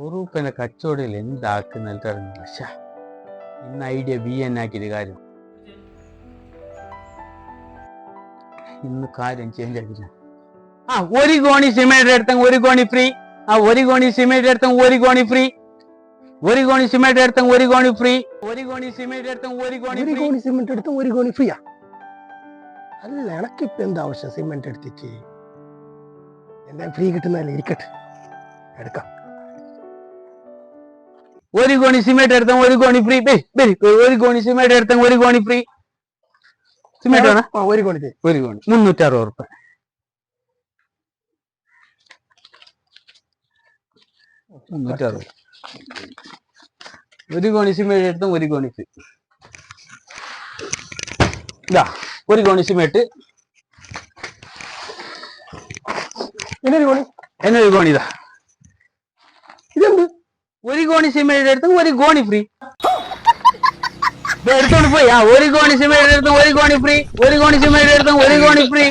ഉറൂപ്പന്റെ കച്ചവടയിൽ എന്താക്കുന്നില്ല. പക്ഷേ ഇന്ന് ഐഡിയ ആക്കിയത് കാര്യം ഇന്ന് കാര്യം ചേഞ്ച് ആക്കില്ല. ഒരു ഗോണി സിമെന്റ് എടുത്തെങ്കിൽ ഒരു ഗോണി ഫ്രീ. ഒരു ഗോണി സിമെന്റ് എടുത്തെങ്കിൽ ഒരു ഗോണി ഫ്രീ. ഒരു ഗോണി സിമെന്റ് എടുത്തെങ്കിൽ ഒരു ഗോണി ഫ്രീ. ഒരു ഗോണി സിമെന്റ് എടുത്തെങ്കിൽ ഒരു ഗോണി സിമെന്റ് എടുത്ത ഒരു ഗോണി ഫ്രീയാ? അല്ല, എനക്കിപ്പോ എന്താ ആവശ്യം സിമെന്റ് എടുത്തിട്ട്? എന്താ ഫ്രീ കിട്ടുന്നതല്ലേ, ഇരിക്കട്ടെ, എടുക്കാം. ഒരു ഗോണി സിമെന്റ് എടുത്തെങ്കിൽ ഒരു ഗോണി ഫ്രീ. ഒരു ഗോണി സിമെന്റ് എടുത്തെങ്കിൽ ഒരു ഗോണി ഫ്രീ. സിമെന്റ് വേണം. ഒരു ഗോണി 360 ഉറുപ്പ. ഒരു ഗോണി സിമെന്റ് എടുത്ത ഒരു ഗോണി ഫ്രീ. ഇതാ ഒരു ഗോണി സിമെന്റ്. എന്നൊരു ഗോണി ഇതാ. ഇതെന്ത്? ഒരു ഗോണി സിമെന്റ് എടുത്ത ഒരു ഗോണി ഫ്രീ. എടുത്തോണ്ട് പോയി. ഒരു ഗോണി സിമെന്റ് എടുത്ത ഒരു ഗോണി ഫ്രീ. ഒരു ഗോണി സിമെന്റ് എടുത്ത ഒരു ഗോണി ഫ്രീ.